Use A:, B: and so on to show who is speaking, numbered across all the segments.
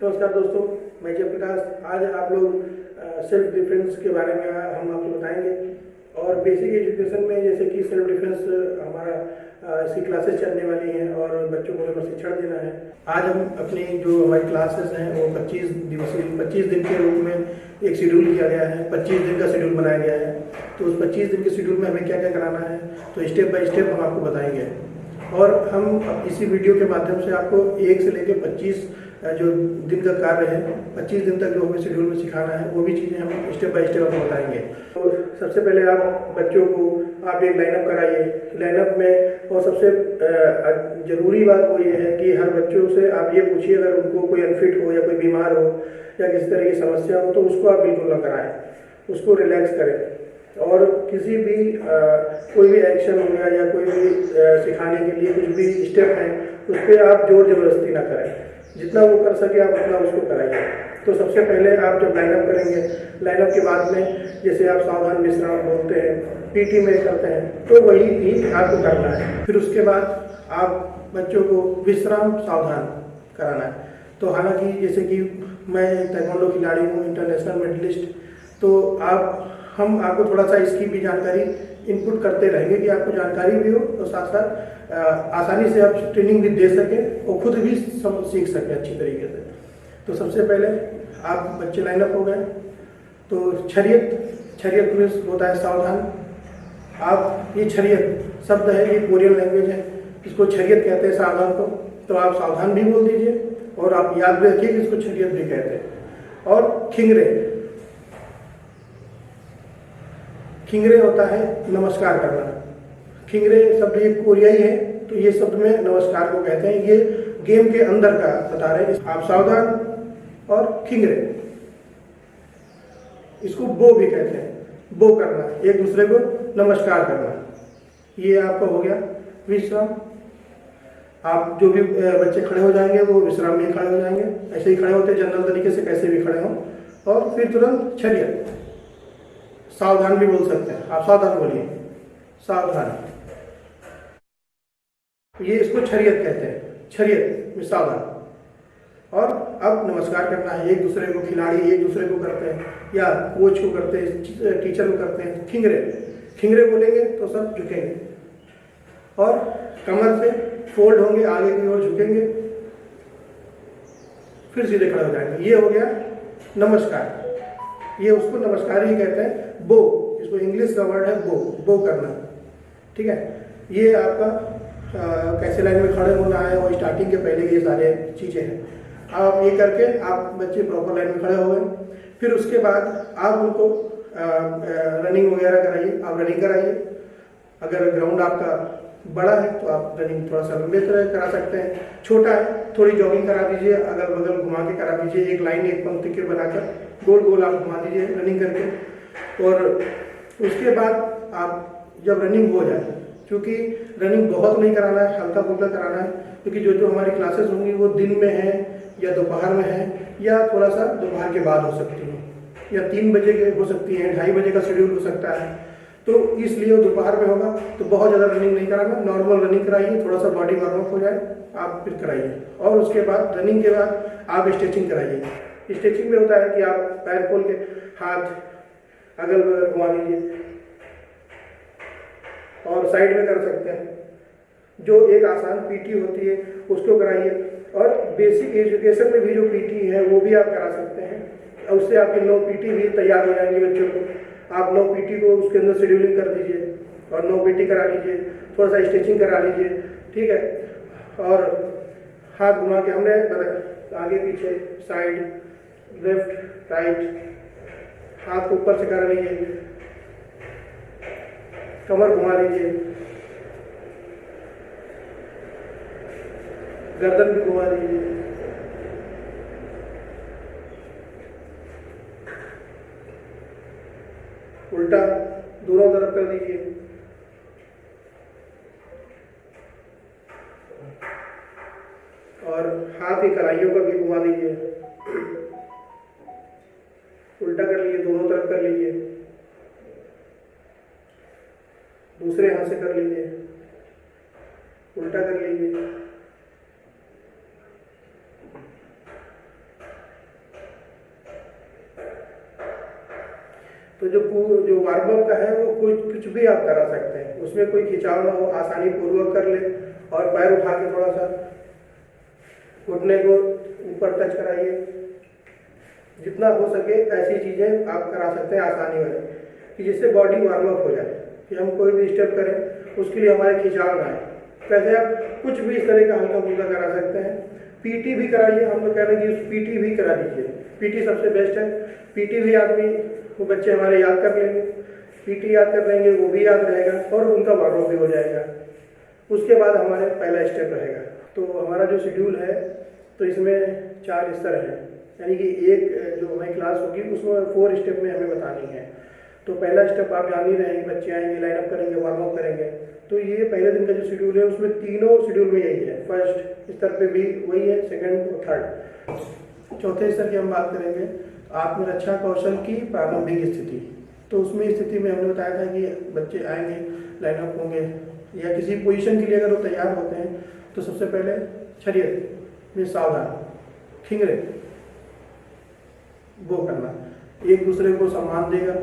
A: नमस्कार दोस्तों, मैं जयप्रकाश। आज आप लोग सेल्फ डिफेंस के बारे में हम आपको बताएंगे। और बेसिक एजुकेशन में जैसे कि सेल्फ डिफेंस हमारा इसकी क्लासेस चलने वाली हैं और बच्चों को प्रशिक्षण देना है। आज हम अपनी जो हमारी क्लासेस हैं वो 25 दिन के रूप में एक शेड्यूल किया गया है। 25 दिन का शेड्यूल बनाया गया है। तो उस 25 दिन के शेड्यूल में हमें क्या क्या कराना है, तो स्टेप बाय स्टेप हम आपको बताएंगे। और हम इसी वीडियो के माध्यम से आपको 1 से लेकर 25 जो दिन का कार्य है, 25 दिन तक जो हमें शेड्यूल में सिखाना है, वो भी चीज़ें हम स्टेप बाय स्टेप आपको बताएंगे। तो सबसे पहले आप बच्चों को आप एक लाइनअप कराइए। लाइनअप में और सबसे ज़रूरी बात वो ये है कि हर बच्चों से आप ये पूछिए, अगर उनको कोई अनफिट हो या कोई बीमार हो या किसी तरह की समस्या हो तो उसको आप बिल्कुल ना कराएं, उसको रिलैक्स करें। और किसी भी कोई भी एक्शन हो गया या कोई भी सिखाने के लिए कुछ भी स्टेप है, उस पर आप जोर जबरदस्ती ना करें। जितना वो कर सके आप उतना उसको कराइए। तो सबसे पहले आप जब लाइनअप करेंगे, लाइनअप के बाद में जैसे आप सावधान विश्राम बोलते हैं, पीटी में करते हैं, तो वही भी आपको करना है। फिर उसके बाद आप बच्चों को विश्राम सावधान कराना है। तो हालांकि जैसे कि मैं ताइक्वांडो खिलाड़ी हूँ, इंटरनेशनल मेडलिस्ट, तो हम आपको थोड़ा सा इसकी भी जानकारी इनपुट करते रहेंगे कि आपको जानकारी भी हो और साथ साथ आसानी से आप ट्रेनिंग भी दे सकें और खुद भी सब सीख सकें अच्छी तरीके से। तो सबसे पहले आप बच्चे लाइनअप हो गए, तो छरियत में होता है सावधान। आप ये छरियत शब्द है, ये कोरियन लैंग्वेज है, इसको छरियत कहते हैं सावधान को। तो आप सावधान भी बोल दीजिए और आप याद भी रखिए कि इसको छरियत भी कहते हैं। और खिंगरे होता है नमस्कार करना। खिंगरे शब्द ये कोरियाई है, तो ये शब्द में नमस्कार को कहते हैं। ये गेम के अंदर का बता रहे हैं। आप सावधान और खिंगरे, इसको बो भी कहते हैं। बो करना, एक दूसरे को नमस्कार करना। ये आपका हो गया विश्राम। आप जो भी बच्चे खड़े हो जाएंगे वो विश्राम में खड़े हो जाएंगे, ऐसे ही खड़े होते जनरल तरीके से, कैसे भी खड़े हों। और फिर तुरंत छरियत, सावधान भी बोल सकते हैं। आप सावधान बोलिए, सावधान। ये इसको छरियत कहते हैं, छरियत में सावधान। और अब नमस्कार करना है एक दूसरे को। खिलाड़ी एक दूसरे को करते हैं या कोच को करते हैं, टीचर को करते हैं। खिंगरे बोलेंगे तो सब झुकेंगे और कमर से फोल्ड होंगे, आगे की ओर झुकेंगे, फिर सीधे खड़े हो जाएंगे। ये हो गया नमस्कार। ये उसको नमस्कार ही कहते हैं। बो, इसको इंग्लिश का वर्ड है बो करना। ठीक है, ये आपका कैसे लाइन में खड़े होना है और स्टार्टिंग के पहले ये सारे चीज़ें हैं। आप ये करके आप बच्चे प्रॉपर लाइन में खड़े हो गए। फिर उसके बाद आप उनको रनिंग वगैरह कराइए। आप रनिंग कराइए। अगर ग्राउंड आपका बड़ा है तो आप रनिंग थोड़ा सा लंबे तरह करा सकते हैं। छोटा है थोड़ी जॉगिंग करा दीजिए, अगल बगल घुमा के करा दीजिए। एक लाइन एक पंक्ति के बनाकर गोल गोल आप घुमा दीजिए रनिंग करके। और उसके बाद आप जब रनिंग हो जाए, क्योंकि रनिंग बहुत नहीं कराना है, हल्का फुल्का कराना है, क्योंकि जो हमारी क्लासेस होंगी वो दिन में है या दोपहर में है या थोड़ा सा दोपहर के बाद हो सकती है या 3 बजे के हो सकती है, 2:30 बजे का शेड्यूल हो सकता है। तो इसलिए दोपहर में होगा तो बहुत ज़्यादा रनिंग नहीं कराना, नॉर्मल रनिंग कराइए, थोड़ा सा बॉडी वार्म अप हो जाए, आप फिर कराइए। और उसके बाद रनिंग के बाद आप स्ट्रेचिंग कराइए। स्ट्रेचिंग में होता है कि आप पैर खोल के हाथ अगल बगल घुमा लीजिए और साइड में कर सकते हैं। जो एक आसान पीटी होती है उसको कराइए। और बेसिक एजुकेशन में भी जो पीटी है वो भी आप करा सकते हैं। उससे आपके 9 पीटी भी तैयार हो जाएंगे बच्चों को। आप 9 पीटी को उसके अंदर शेड्यूलिंग कर दीजिए और 9 पीटी करा लीजिए, थोड़ा सा स्ट्रेचिंग करा लीजिए। ठीक है, और हाथ घुमा के हमने आगे पीछे, साइड, लेफ्ट राइट, हाथ को ऊपर से कर लीजिए, कमर घुमा लीजिए, गर्दन भी घुमा लीजिए। उल्टा दोनों तरफ कर दीजिए। और हाथ की कलाइयों का भी घुमा दीजिए। उल्टा कर लीजिए, दोनों तरफ कर लीजिए, दूसरे हाथ से कर लीजिए, उल्टा कर लीजिए। तो जो वार्म अप का है वो कुछ भी आप करा सकते हैं, उसमें कोई खिंचाव ना हो, आसानी पूर्वक कर ले। और पैर उठा के थोड़ा सा घुटने को ऊपर टच कराइए, जितना हो सके ऐसी चीज़ें आप करा सकते हैं आसानी वाले, कि जिससे बॉडी वार्म अप हो जाए, कि हम कोई भी स्टेप करें उसके लिए हमारे खिंचाव ना आए। वैसे आप कुछ भी इस तरह का हल्का फुल्का करा सकते हैं। पीटी भी कराइए, हम लोग कह रहे हैं कि पीटी भी करा दीजिए, पीटी सबसे बेस्ट है। पीटी भी आदमी वो बच्चे हमारे याद कर लेंगे, पीटी याद कर लेंगे, वो भी याद रहेगा और उनका वार्म अप भी हो जाएगा। उसके बाद हमारे पहला स्टेप रहेगा। तो हमारा जो शेड्यूल है तो इसमें 4 स्तर हैं, यानी कि एक जो हमारी क्लास होगी उसमें 4 स्टेप में हमें बतानी है। तो पहला स्टेप आप जान ही रहे हैं, बच्चे आएंगे, लाइनअप करेंगे, वार्म अप करेंगे। तो ये पहले दिन का जो शेड्यूल है उसमें तीनों शेड्यूल में यही है। फर्स्ट स्तर पे भी वही है, सेकंड और थर्ड। चौथे स्तर की हम बात करेंगे आत्मरक्षा कौशल की प्रारंभिक स्थिति। तो उसमें स्थिति में हमने बताया था कि बच्चे आएंगे, लाइनअप होंगे, या किसी पोजीशन के लिए अगर वो तैयार होते हैं तो सबसे पहले शरीर में सावधान, खिंगरे, वो करना, एक दूसरे को सम्मान देगा,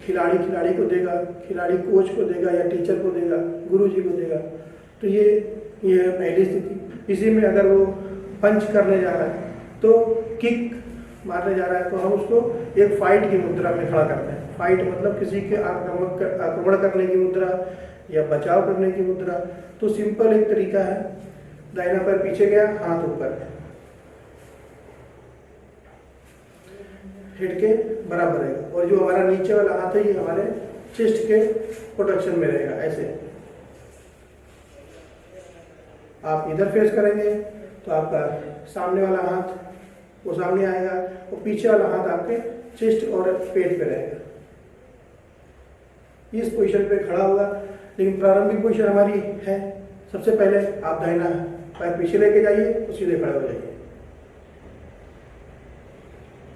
A: खिलाड़ी खिलाड़ी को देगा, खिलाड़ी कोच को देगा या टीचर को देगा, गुरुजी को देगा। तो ये है पहली स्थिति। इसी में अगर वो पंच करने जा रहा है तो किक मारने जा रहा है तो हम उसको एक फाइट की मुद्रा में खड़ा करते हैं। फाइट मतलब किसी के आक्रमण करने की मुद्रा या बचाव करने की मुद्रा। तो सिंपल एक तरीका है, दाहिना पैर पीछे गया, हाथ ऊपर, हेड के बराबर रहेगा, और जो हमारा नीचे वाला हाथ है ये हमारे चेस्ट के प्रोटेक्शन में रहेगा। ऐसे आप इधर फेस करेंगे तो आपका सामने वाला हाथ वो सामने आएगा और पीछे वाला हाथ आपके चेस्ट और पेट पे रहेगा। इस पोजीशन पे खड़ा होगा। लेकिन प्रारंभिक पोजीशन हमारी है, सबसे पहले आप दाहिना पैर पीछे लेके जाइए तो सीधे खड़े हो जाइए।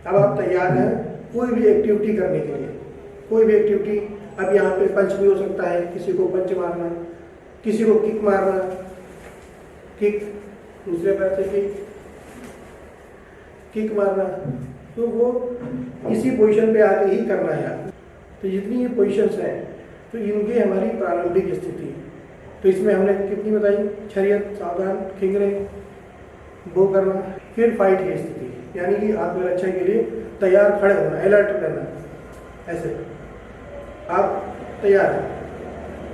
A: अब आप तैयार हैं कोई भी एक्टिविटी करने के लिए। कोई भी एक्टिविटी, अब यहाँ पे पंच भी हो सकता है, किसी को पंच मारना, किसी को किक मारना, किक दूसरे पैर से किक मारना, तो वो इसी पोजीशन पे आके ही करना है आपको। तो जितनी ये पोजीशंस हैं तो इनकी हमारी प्रारंभिक स्थिति। तो इसमें हमने कितनी बताई, शरीर सावधान, खिंगरे, वो करना, फिर फाइट की स्थिति, यानी कि आत्मरक्षा के लिए तैयार खड़े होना, अलर्ट रहना। ऐसे आप तैयार हैं,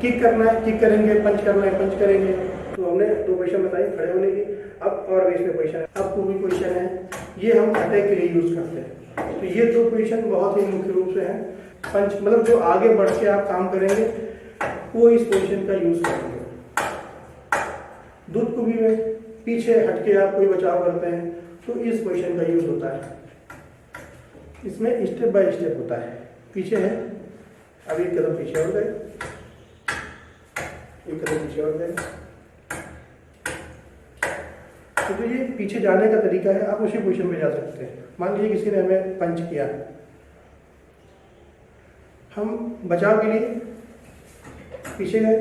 A: किक करना है किक करेंगे, पंच करना है पंच करेंगे। तो हमने 2 पोजीशन बताई खड़े होने की। अब और भी इसमें पोजीशन है, अब पूरी पोजीशन है, ये हम अटैक के लिए यूज करते हैं। तो ये 2 पोजीशन बहुत ही मुख्य रूप से हैं। पंच मतलब जो आगे बढ़ के आप काम करेंगे वो इस पोजीशन का यूज करेंगे। दूध कुबी में पीछे हटके आप कोई बचाव करते हैं तो इस पोजीशन का यूज होता है। इसमें स्टेप बाय स्टेप होता है। पीछे है, अब एक कदम पीछे हो गए, एक कदम पीछे हो गए। तो ये पीछे जाने का तरीका है, आप उसी पोजीशन में जा सकते हैं। मान लीजिए किसी ने हमें पंच किया, हम बचाव के लिए पीछे गए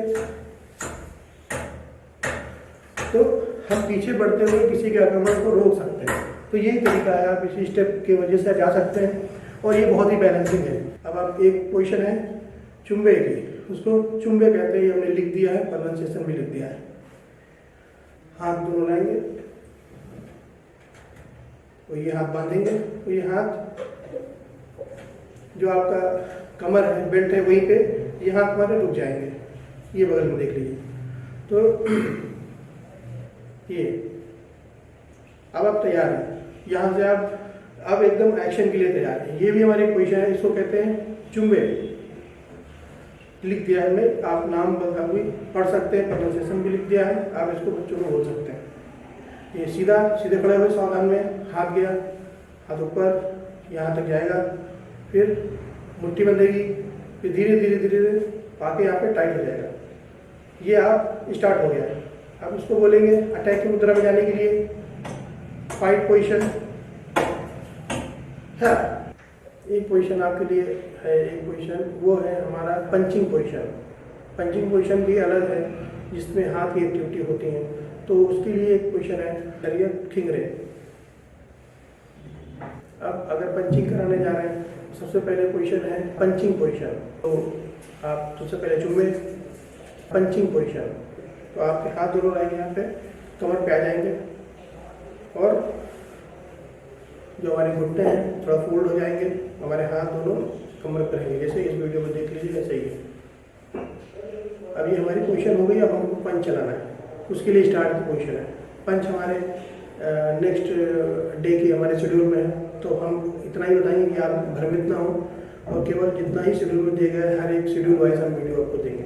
A: तो हम पीछे बढ़ते हुए किसी के आक्रमण को रोक सकते हैं। तो यही तरीका है, आप इसी स्टेप की वजह से जा सकते हैं और ये बहुत ही बैलेंसिंग है। अब आप एक पोजीशन है चुंबे की, उसको चुंबे कहते हैं, हमने लिख दिया है, प्रोनाउंसिएशन भी लिख दिया है। हाथ दोनों लाएंगे और ये हाथ बांधेंगे, तो ये हाथ जो आपका कमर है, बेल्ट है, वहीं पे ये हाथ हमारे रुक जाएंगे। ये बगल में देख लीजिए। तो ये अब आप तैयार हैं, यहाँ से आप अब एकदम एक्शन के लिए तैयार हैं। ये भी हमारी पोजीशन है, इसको कहते हैं चुंबे। लिख दिया है हमने, आप नाम भी पढ़ सकते हैं, प्रोनाउंसिएशन भी लिख दिया है, आप इसको बच्चों को बोल सकते हैं। ये सीधे खड़े हुए सावधान में, हाथ गया, हाथ ऊपर यहाँ तक जाएगा, फिर मुट्ठी बंधेगी, फिर धीरे धीरे धीरे धीरे आके यहाँ पे टाइट हो जाएगा। ये आप स्टार्ट हो गया है। अब उसको बोलेंगे अटैक की मुद्रा में जाने के लिए फाइट पोजीशन है। एक पोजीशन आपके लिए है, एक पोजीशन वो है हमारा पंचिंग पोजीशन। पंचिंग पोजीशन भी अलग है, जिसमें हाथ की एक्टिविटी होती है। तो उसके लिए एक पोजीशन है शरीर खिंगरे। अब अगर पंचिंग कराने जा रहे हैं, सबसे पहले पोजीशन है पंचिंग पोजीशन। तो आप सबसे पहले चुम्बे पंचिंग पोजीशन, तो आपके हाथ दोनों आएंगे यहाँ पे, कमर पे आ जाएंगे और जो हमारे घुटने हैं थोड़ा फोल्ड हो जाएंगे, हमारे हाथ दोनों कमर पर रहेंगे, जैसे इस वीडियो में देख लीजिए ऐसे ही है। अब ये हमारी पोजीशन हो गई। अब हमको पंच चलाना है, उसके लिए स्टार्ट की पोजीशन है। पंच हमारे नेक्स्ट डे की हमारे शेड्यूल में है, तो हम इतना ही बताएंगे कि आप भ्रमित ना हो और केवल जितना ही शेड्यूल में दिया गया है हर एक शेड्यूल वाइज हम वीडियो आपको देंगे।